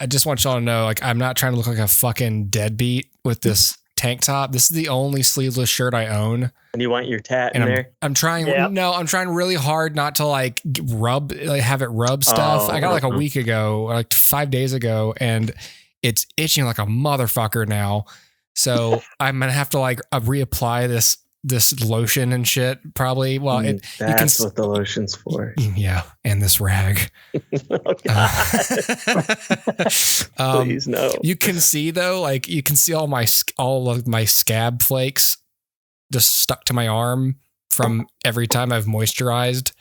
I just want y'all to know, like, I'm not trying to look like a fucking deadbeat with this tank top. This is the only sleeveless shirt I own. And you want your tat in there? I'm trying. Yep. No, I'm trying really hard not to like have it rub stuff. I got like a week ago, like 5 days ago, and it's itching like a motherfucker now. So I'm gonna have to like reapply this lotion and shit. Probably. Well, that's what the lotion's for. Yeah, and this rag. Oh, God. Please no. You can see though, like you can see all of my scab flakes just stuck to my arm from every time I've moisturized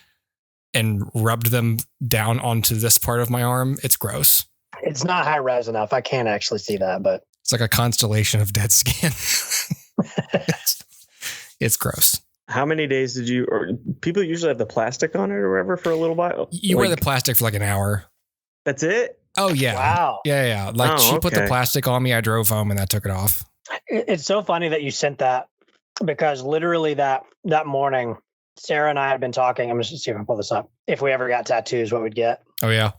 and rubbed them down onto this part of my arm. It's gross. It's not high res enough. I can't actually see that, but it's like a constellation of dead skin. It's gross. How many days did you, or people usually have the plastic on it or whatever for a little while? You wear the plastic for like an hour. That's it? Oh yeah. Wow. Yeah. Like she put the plastic on me. I drove home and that took it off. It's so funny that you sent that because literally that morning, Sarah and I had been talking. I'm just see if I can pull this up. If we ever got tattoos, what we'd get. Oh yeah.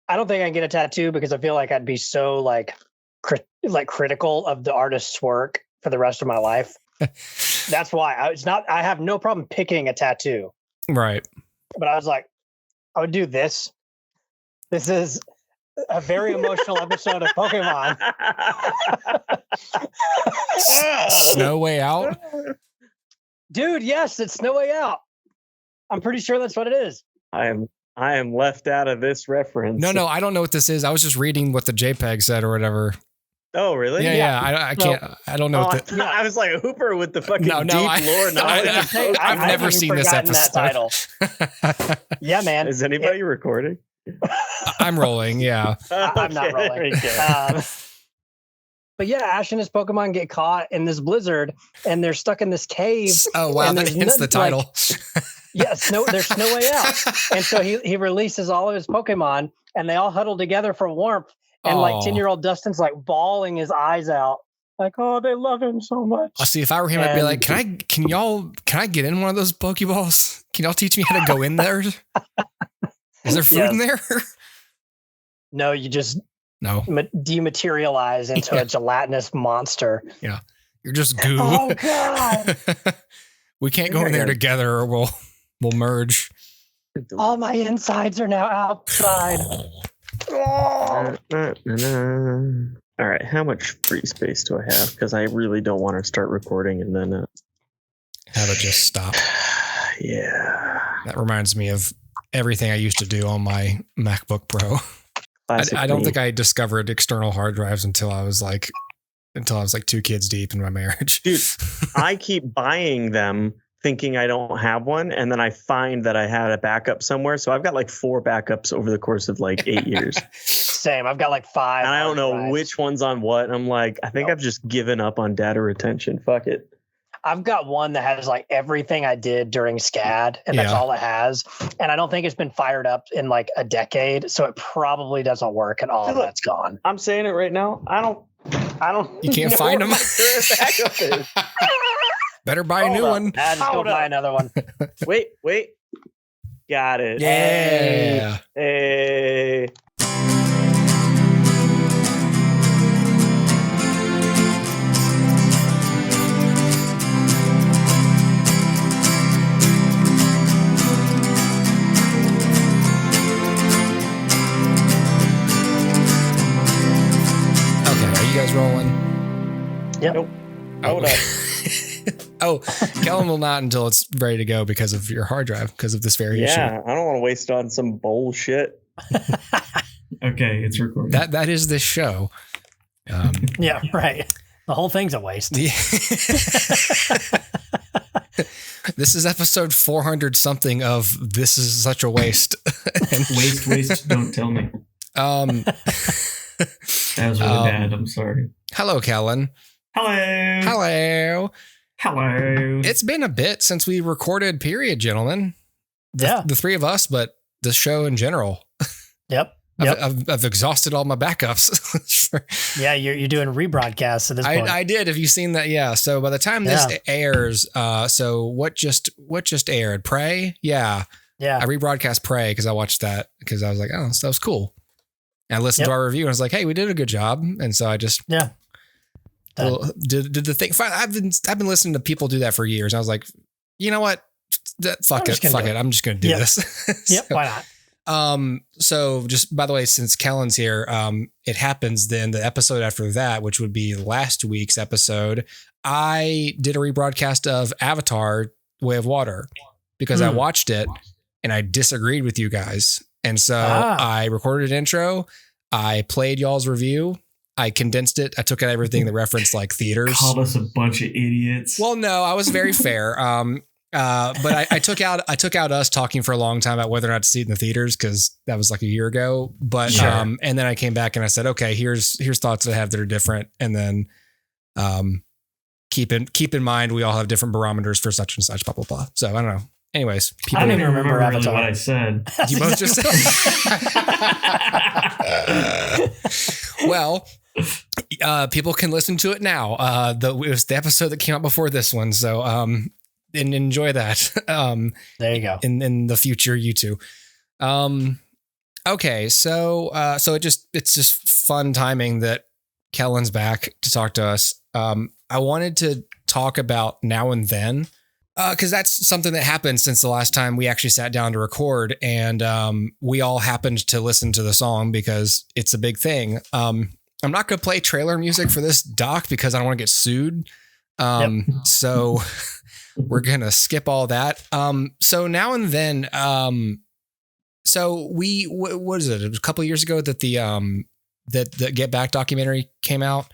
I don't think I can get a tattoo because I feel like I'd be so like critical of the artist's work for the rest of my life. That's why I have no problem picking a tattoo. Right. But I was like, I would do this. This is a very emotional episode of Pokemon. Snow Way Out? Dude, yes, it's No Way Out. I'm pretty sure that's what it is. I am left out of this reference. No, I don't know what this is. I was just reading what the JPEG said or whatever. Oh, really? Yeah. I can't. I don't know. I was like a Hooper with the fucking deep lore knowledge. I've never seen this episode. That title. Yeah, man. Is anybody recording? I'm rolling. Yeah. I'm not rolling. But yeah, Ash and his Pokemon get caught in this blizzard, and they're stuck in this cave. Oh wow, that's the title. Yes, there's no way out. And so he releases all of his Pokemon, and they all huddle together for warmth. And like 10-year-old Dustin's like bawling his eyes out, like, oh, they love him so much. I'll see if I were him, I'd be like, can I get in one of those Pokeballs? Can y'all teach me how to go in there? Is there food in there? No, you just dematerialize into a gelatinous monster. Yeah, you're just goo. Oh God! We can't go in there together, or we'll merge. All my insides are now outside. All right, how much free space do I have? Because I really don't want to start recording and then have it just stop. Yeah, that reminds me of everything I used to do on my MacBook Pro. I don't think I discovered external hard drives until I was like 2 kids deep in my marriage. Dude, I keep buying them thinking I don't have one, and then I find that I had a backup somewhere. So I've got like 4 backups over the course of like 8 years. Same. I've got like 5. And I don't know which one's on what. I'm like, I think I've just given up on data retention. Fuck it. I've got one that has like everything I did during SCAD, and that's all it has. And I don't think it's been fired up in like a decade, so it probably doesn't work, and all of that's gone. I'm saying it right now. I don't. You can't find them. Better buy a new one. Just go buy another one. Wait. Got it. Yeah. Hey. You guys rolling? Yep. Nope. Hold up. Oh, Kellen will not until it's ready to go because of your hard drive, because of this very issue. Yeah, I don't want to waste on some bullshit. Okay, it's recording. That is this show. Yeah, right. The whole thing's a waste. This is episode 400 something of This Is Such a Waste. Waste, don't tell me. That was really bad. I'm sorry. Hello, Kellen. Hello. It's been a bit since we recorded, period, gentlemen. The 3 of us, but the show in general. Yep. I've exhausted all my backups. Yeah, you're doing rebroadcasts at this point. I did. Have you seen that? Yeah. So by the time this airs, so what just aired? Prey? Yeah. Yeah. I rebroadcast Prey because I watched that because I was like, oh, that was cool. And I listened to our review and I was like, hey, we did a good job. And so I just did the thing. Fine. I've been listening to people do that for years. And I was like, you know what? Fuck it. I'm just going to do this. Yep. Why not? So just by the way, since Kellen's here, it happens then the episode after that, which would be last week's episode, I did a rebroadcast of Avatar Way of Water because I watched it and I disagreed with you guys. And so I recorded an intro. I played y'all's review. I condensed it. I took out everything that referenced like theaters. Called us a bunch of idiots. Well, no, I was very fair. But I took out us talking for a long time about whether or not to see it in the theaters because that was like a year ago. But and then I came back and I said, okay, here's thoughts that I have that are different. And then keep in mind we all have different barometers for such and such, blah blah blah. So I don't know. Anyways, I don't even remember really what I said. You both just well, people can listen to it now. It was the episode that came out before this one, so and enjoy that. There you go. In the future, you two. Okay, so it's just fun timing that Kellen's back to talk to us. I wanted to talk about Now and Then. Because that's something that happened since the last time we actually sat down to record, and we all happened to listen to the song because it's a big thing. I'm not going to play trailer music for this doc because I don't want to get sued. So we're going to skip all that. So Now and Then, so what is it? It was a couple of years ago that the Get Back documentary came out.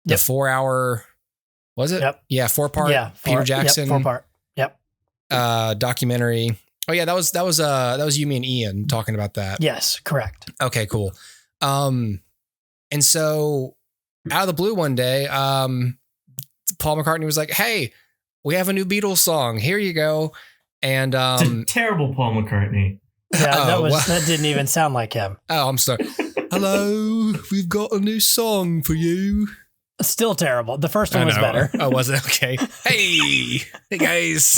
The 4-hour, was it? Yep. Yeah, 4-part. Peter Jackson. 4-part. Documentary. Oh yeah, that was you, me, and Ian talking about that. Yes, correct. Okay, cool. And so out of the blue one day, Paul McCartney was like, "Hey, we have a new Beatles song. Here you go." And it's a terrible Paul McCartney. Yeah, that didn't even sound like him. Oh, I'm sorry. Hello, we've got a new song for you. Still terrible. The first one was better. Oh, was it? Okay. Hey guys.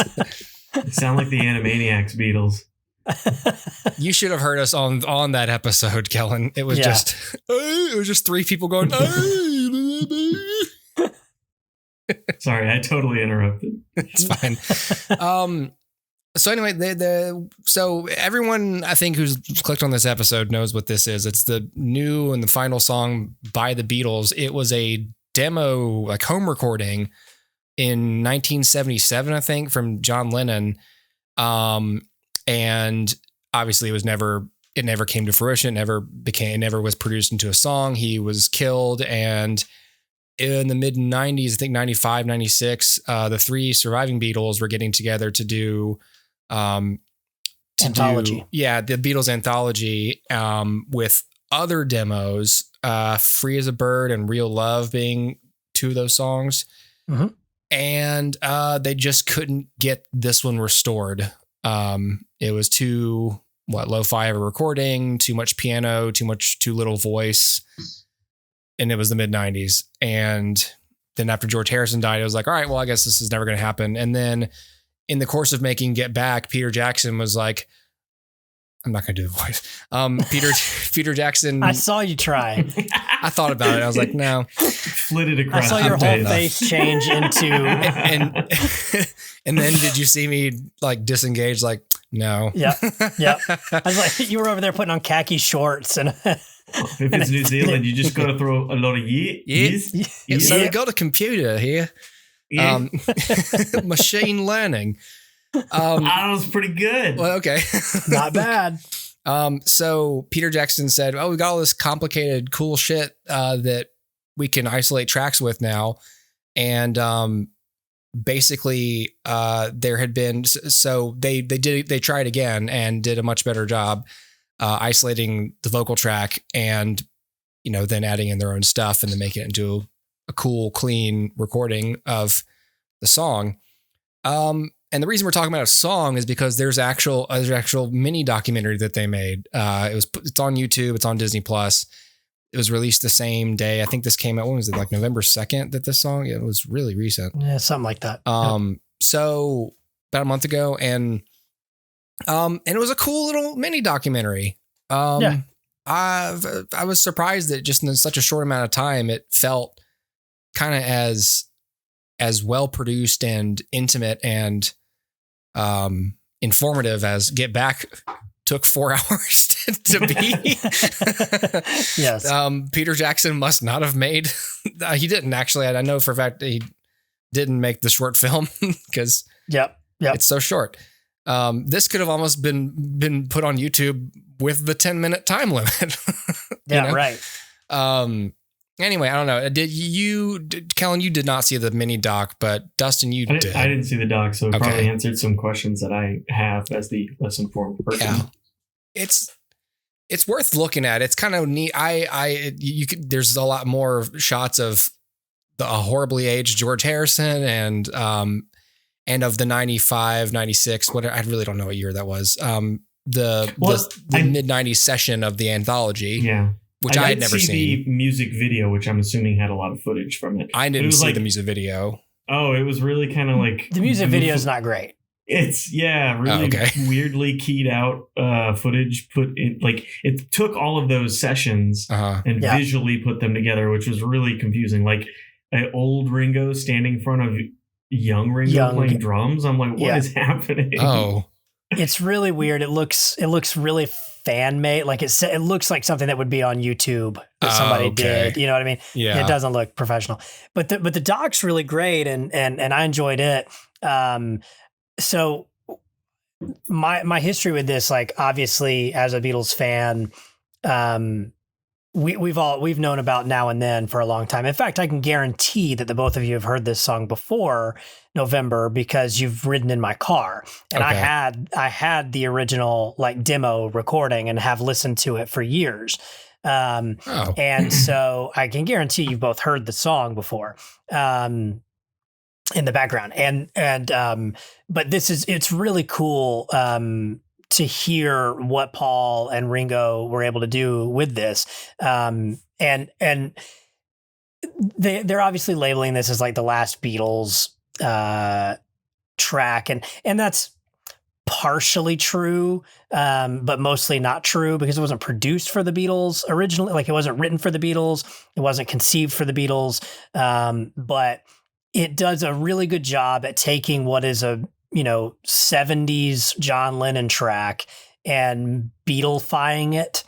You sound like the Animaniacs Beatles. You should have heard us on that episode, Kellen. It was just 3 people going. Sorry, I totally interrupted. It's fine. So anyway, so everyone I think who's clicked on this episode knows what this is. It's the new and the final song by the Beatles. It was a demo, like home recording in 1977, I think, from John Lennon. And obviously it never came to fruition. It never was produced into a song. He was killed. And in the mid 90s, I think 95, 96, the 3 surviving Beatles were getting together to do, anthology. The Beatles anthology, with other demos, Free as a Bird and Real Love being 2 of those songs. Mm-hmm. And they just couldn't get this one restored. It was too lo-fi of a recording, too much piano, too little voice. And it was the mid 90s. And then after George Harrison died, it was like, all right, well, I guess this is never going to happen. And then in the course of making Get Back, Peter Jackson was like, I'm not going to do the voice. Peter Jackson. I saw you try. I thought about it. I was like, no. Flitted across. I saw your whole face change into. And then did you see me like disengage? Like, no. Yeah. I was like, you were over there putting on khaki shorts and. If it's New Zealand, you just got to throw a lot of years. So we got a computer here. Yeah. Machine learning. That was pretty good. Well, okay. Not bad. So Peter Jackson said, we got all this complicated, cool shit that we can isolate tracks with now. And basically there had been, so they tried again and did a much better job isolating the vocal track and, then adding in their own stuff and then making it into a cool, clean recording of the song. And the reason we're talking about a song is because there's actual mini documentary that they made. It's on YouTube. It's on Disney Plus. It was released the same day. I think this came out. When was it? Like November 2nd that this song? It was really recent. Yeah, something like that. So about a month ago, and it was a cool little mini documentary. I I was surprised that just in such a short amount of time, it felt kind of as well produced and intimate and informative as Get Back took 4 hours to be. Yes. Peter Jackson must not have made. He didn't actually. I know for a fact that he didn't make the short film because it's so short. This could have almost been put on YouTube with the 10-minute time limit. Right. Anyway, I don't know. Kellen, you did not see the mini doc, but Dustin, you did. I didn't see the doc, so it probably answered some questions that I have as the less informed person. Yeah. It's worth looking at. It's kind of neat. There's a lot more shots of the horribly aged George Harrison and of the 95, 96, whatever. I really don't know what year that was. The mid 90s session of the anthology. Yeah. Which I had never seen. The music video, which I'm assuming had a lot lot of footage from it. I didn't see the music video. Oh, it was really kind of like the music video is not great. It's really weirdly keyed out footage put in. Like it took all of those sessions and visually put them together, which was really confusing. Like an old Ringo standing in front of young Ringo playing drums. I'm like, what is happening? Oh, it's really weird. It looks really fan made. Like it looks like something that would be on YouTube that somebody did. You know what I mean? Yeah. It doesn't look professional, but the doc's really great and I enjoyed it. So my history with this, like obviously as a Beatles fan, we've known about Now and Then for a long time. In fact, I can guarantee that the both of you have heard this song before November because you've ridden in my car, and I had the original like demo recording and have listened to it for years. And so I can guarantee you've both heard the song before. In the background but it's really cool to hear what Paul and Ringo were able to do with this. And they're obviously labeling this as like the last Beatles track. And that's partially true, but mostly not true because it wasn't produced for the Beatles originally. Like it wasn't written for the Beatles. It wasn't conceived for the Beatles. But it does a really good job at taking what is a 70s John Lennon track and Beatlefying it,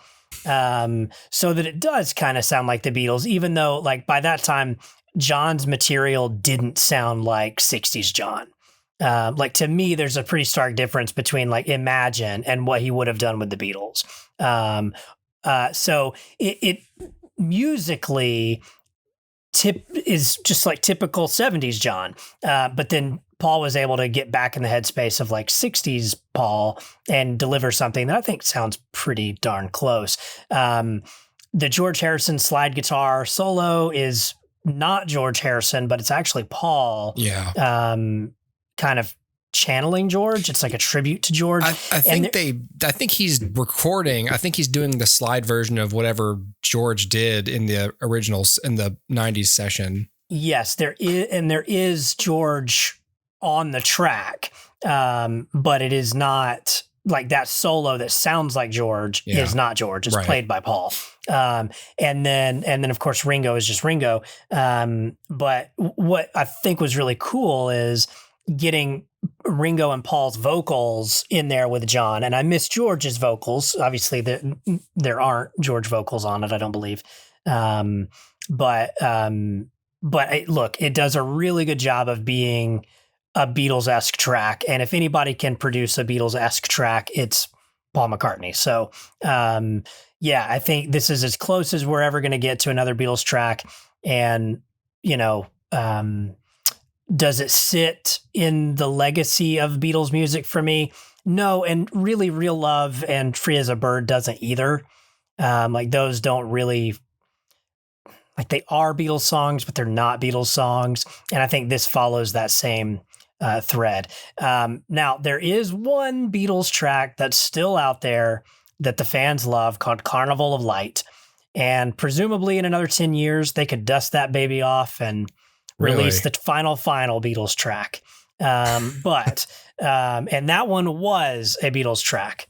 so that it does kind of sound like the Beatles, even though like by that time John's material didn't sound like 60s John. Like to me, there's a pretty stark difference between like Imagine and what he would have done with the Beatles. So it musically is just like typical 70s John. But then Paul was able to get back in the headspace of like 60s Paul and deliver something that I think sounds pretty darn close. The George Harrison slide guitar solo is not George Harrison, but it's actually Paul. Yeah. Kind of channeling George. It's like a tribute to George. I think he's recording. I think he's doing the slide version of whatever George did in the originals in the 90s session. Yes, there is George on the track. But it is not like that solo that sounds like George is not George. It's played by Paul. And then of course Ringo is just Ringo. But what I think was really cool is getting Ringo and Paul's vocals in there with John. And I miss George's vocals. Obviously there aren't George vocals on it, I don't believe. But it does a really good job of being a Beatles-esque track. And if anybody can produce a Beatles-esque track, it's Paul McCartney. So, I think this is as close as we're ever going to get to another Beatles track. And, does it sit in the legacy of Beatles music for me? No. And really Real Love and Free as a Bird doesn't either. Like those don't really, like they are Beatles songs, but they're not Beatles songs. And I think this follows that same thread. Now there is one Beatles track that's still out there that the fans love called Carnival of Light. And presumably in another 10 years, they could dust that baby off and release the final Beatles track. And that one was a Beatles track.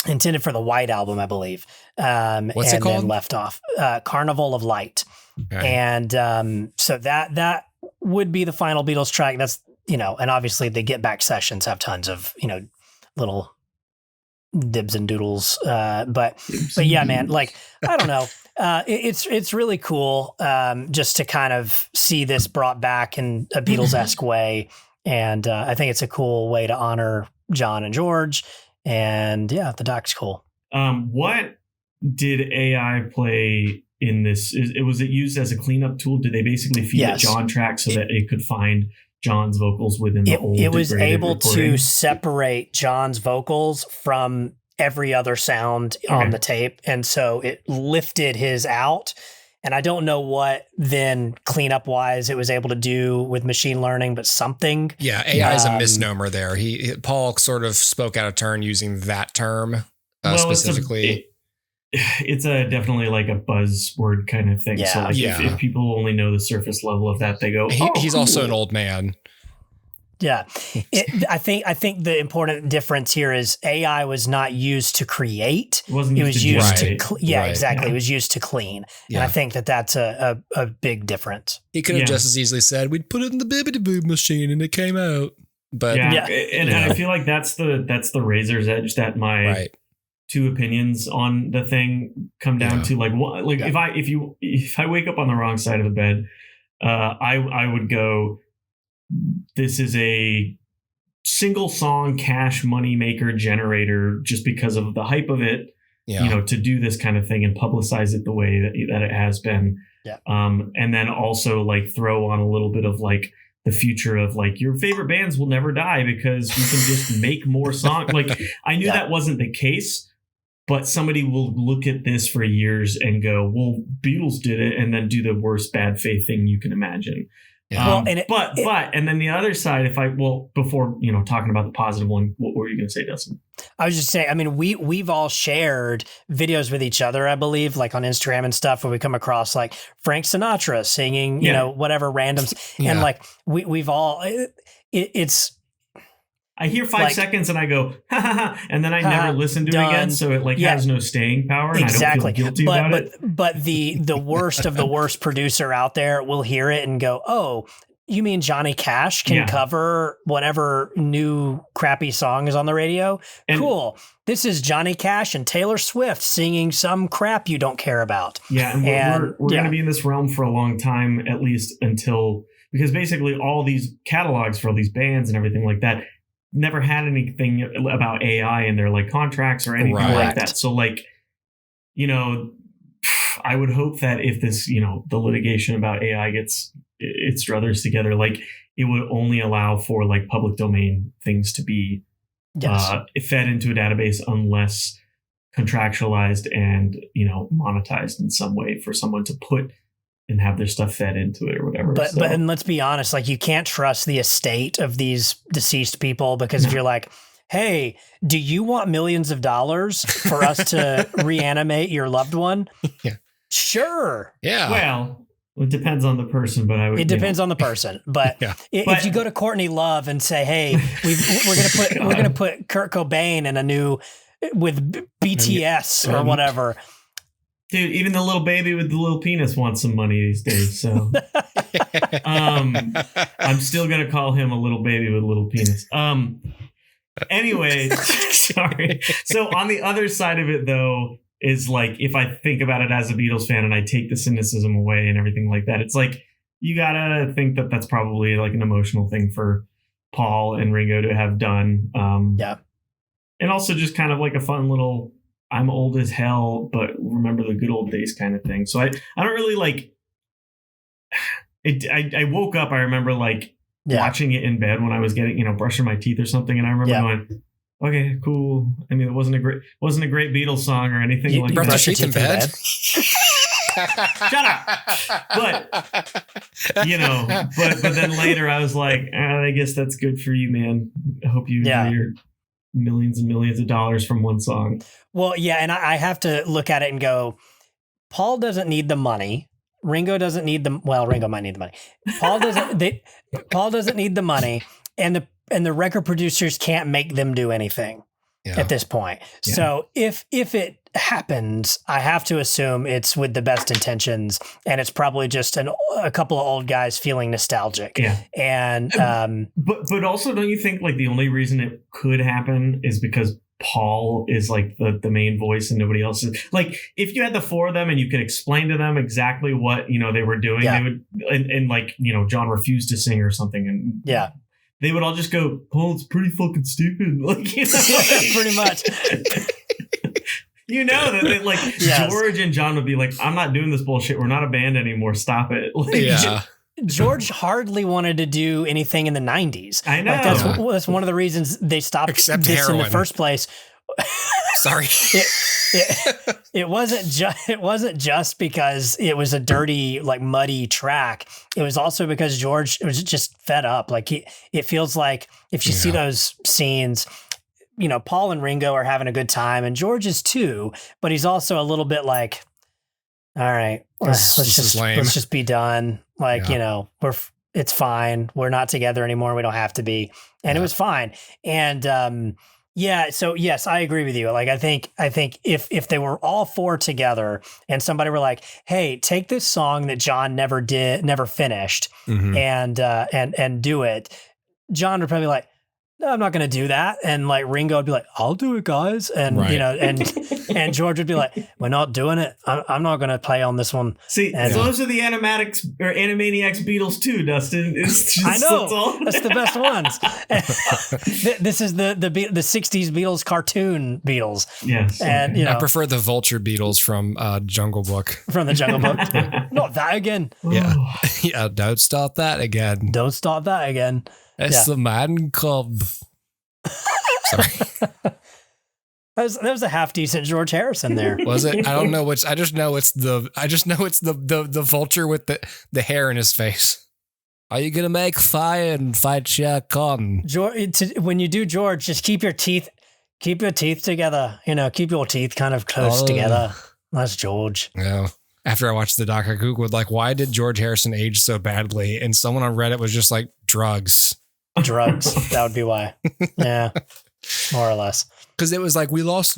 intended for the White Album, I believe. What's it called? Then left off. Carnival of Light. Okay. And so that would be the final Beatles track. That's, and obviously the Get Back sessions have tons of, little Dibs and Doodles. But yeah, man, like, I don't know. It's really cool just to kind of see this brought back in a Beatles-esque way. And I think it's a cool way to honor John and George. And yeah, the doc's cool. What did AI play in this? Was it used as a cleanup tool? Did they basically feed it John tracks so that it could find John's vocals within the old? It was able recording? to separate John's vocals from every other sound on the tape. And so it lifted his out. And I don't know what then cleanup wise it was able to do with machine learning, but something. Yeah, AI is a misnomer there. Paul sort of spoke out of turn using that term specifically. It's definitely like a buzzword kind of thing. Yeah. So like if people only know the surface level of that, they go, he's cool. also an old man. Yeah. I think the important difference here is AI was not used to create. It was used to exactly. It was used to clean. Yeah. And I think that's a big difference. He could have just as easily said, we'd put it in the bibbidi boob machine and it came out. But and I feel like that's the razor's edge that my two opinions on the thing come down to. Like what, like if I wake up on the wrong side of the bed, I would go, this is a single song cash money maker generator just because of the hype of it, to do this kind of thing and publicize it the way that it has been. Yeah. And then also like throw on a little bit of like the future of like your favorite bands will never die because we can just make more songs. Like I knew that wasn't the case, but somebody will look at this for years and go, well, Beatles did it, and then do the worst bad faith thing you can imagine. Yeah. And then the other side, before talking about the positive one, what were you going to say, Dustin? I was just saying, I mean, we've all shared videos with each other, I believe, like on Instagram and stuff, where we come across like Frank Sinatra singing, whatever randoms, and like we've all it's. I hear 5 seconds and I go, ha ha ha, and then I never listen to it again. So it has no staying power. And exactly. I don't feel guilty about it. But the worst of the worst producer out there will hear it and go, oh, you mean Johnny Cash can cover whatever new crappy song is on the radio? And cool. This is Johnny Cash and Taylor Swift singing some crap you don't care about. Yeah. And we're going to be in this realm for a long time, at least because basically all these catalogs for all these bands and everything like that never had anything about AI in their like contracts or anything like that. So like, I would hope that if this, the litigation about AI gets its druthers together, like it would only allow for like public domain things to be fed into a database unless contractualized and, monetized in some way for someone to put and have their stuff fed into it or whatever. But and let's be honest, like you can't trust the estate of these deceased people because if you're like, hey, do you want millions of dollars for us to reanimate your loved one? Yeah. Sure. Yeah. Well, it depends on the person, but it depends on the person. But if you go to Courtney Love and say, hey, we're gonna put Kurt Cobain in a new with BTS or whatever. Dude, even the little baby with the little penis wants some money these days. So I'm still going to call him a little baby with a little penis. Anyway, sorry. So on the other side of it, though, is like if I think about it as a Beatles fan and I take the cynicism away and everything like that, it's like you got to think that that's probably like an emotional thing for Paul and Ringo to have done. And also just kind of like a fun little I'm old as hell, but remember the good old days kind of thing. So I don't really like it. I woke up, I remember like watching it in bed when I was getting, brushing my teeth or something. And I remember going, okay, cool. I mean, it wasn't a great Beatles song or anything. You brushed your teeth in bed? Shut up. But then later I was like, I guess that's good for you, man. I hope you enjoy your millions and millions of dollars from one song. Well, yeah, and I have to look at it and go, Paul doesn't need the money. Ringo doesn't need Ringo might need the money. Paul doesn't need the money, and the record producers can't make them do anything. at this point. Yeah. So if it happens, I have to assume it's with the best intentions, and it's probably just a couple of old guys feeling nostalgic. Yeah. And but also, don't you think like the only reason it could happen is because Paul is like the main voice and nobody else is? Like, if you had the four of them and you could explain to them exactly what they were doing, they would, and like John refused to sing or something, and they would all just go, Paul, it's pretty fucking stupid. Like, pretty much. That they, like, George and John would be like, I'm not doing this bullshit. We're not a band anymore. Stop it. Like, George hardly wanted to do anything in the 90s. I know. Like, that's one of the reasons they stopped this heroin in the first place. Sorry. It wasn't just because it was a dirty, like, muddy track. It was also because George was just fed up. Like, it feels like if you see those scenes, Paul and Ringo are having a good time, and George is too, but he's also a little bit like, all right, let's just be done. Like, it's fine. We're not together anymore. We don't have to be. And it was fine. And, so yes, I agree with you. Like, I think if they were all four together and somebody were like, hey, take this song that John never finished and do it, John would probably be like, no, I'm not going to do that. And like Ringo would be like, I'll do it, guys. And, and George would be like, we're not doing it. I'm not going to play on this one. See, those are the Animaniacs Beatles too, Dustin. I know. That's the best ones. This is the 60s Beatles cartoon Beatles. Yes. And, I prefer the Vulture Beatles from Jungle Book. From the Jungle Book. Not that again. Yeah. Yeah. Don't start that again. Don't start that again. It's the Man Cub. Sorry. That was a half decent George Harrison there. Was it? I don't know which. I just know it's the vulture with the hair in his face. Are you gonna make fire and fight Shere Khan? When you do George, just keep your teeth together. Keep your teeth kind of close together. That's George. Yeah. After I watched the doc, I Googled like, why did George Harrison age so badly? And someone on Reddit was just like, drugs. That would be why. Yeah, more or less. Because it was like we lost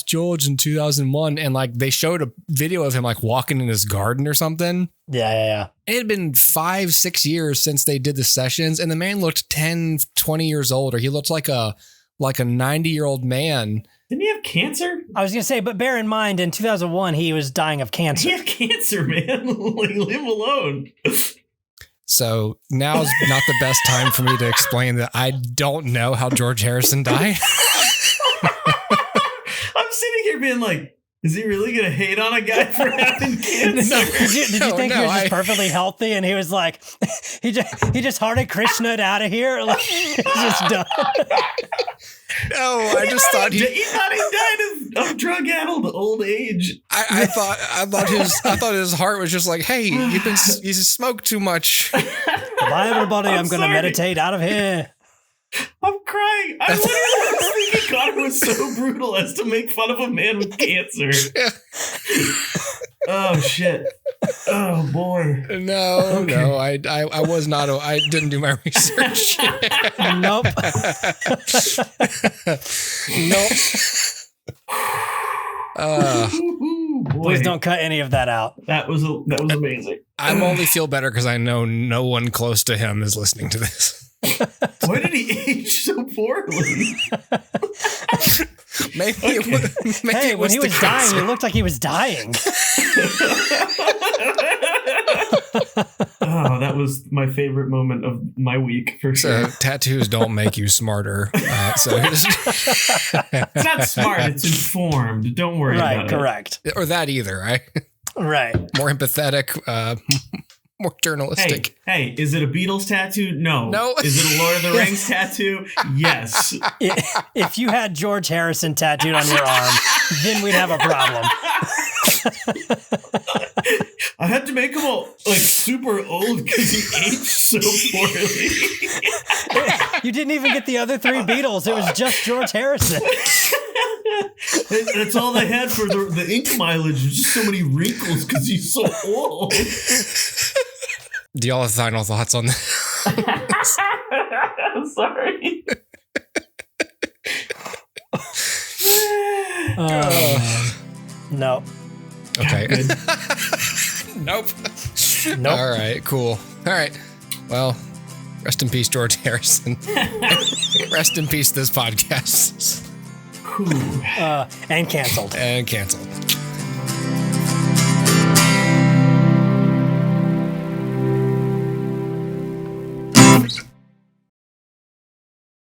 George in 2001, and like they showed a video of him like walking in his garden or something. Yeah. It had been 5-6 years since they did the sessions, and the man looked 10, 20 years older. He looked like a 90-year-old man. Didn't he have cancer? I was gonna say, but bear in mind, in 2001 he was dying of cancer. He had cancer, man. Like, leave him alone. So now's not the best time for me to explain that I don't know how George Harrison died. I'm sitting here being like, is he really going to hate on a guy for having cancer? Did you think he was just perfectly healthy and he was like, he just hearted Krishna out of here? Like, he's just done. No, I just thought he died of drug-addled old age. I thought his heart was just like, hey, you smoked too much. Bye, everybody. I'm going to meditate out of here. I'm crying. I literally was thinking Connor was so brutal as to make fun of a man with cancer. Yeah. Oh shit. Oh boy. No, I was not. I didn't do my research. Nope. Please don't cut any of that out. That was amazing. I only feel better because I know no one close to him is listening to this. Why did he age so poorly? Maybe when he was dying, he looked like he was dying. Oh, that was my favorite moment of my week for sure. So tattoos don't make you smarter. It's not smart. It's informed. Don't worry about it. Right, correct. Or that either, right? Right. More empathetic, more journalistic. Hey, is it a Beatles tattoo? No. Is it a Lord of the Rings tattoo? Yes. If you had George Harrison tattooed on your arm, then we'd have a problem. I had to make him all like super old because he aged so poorly. You didn't even get the other three Beatles. It was just George Harrison. That's all they had for the ink mileage. There's just so many wrinkles because he's so old. Do y'all have final thoughts on this? I'm sorry. No. Okay. Nope. All right, cool. All right. Well, rest in peace, George Harrison. Rest in peace, this podcast. And canceled. And canceled.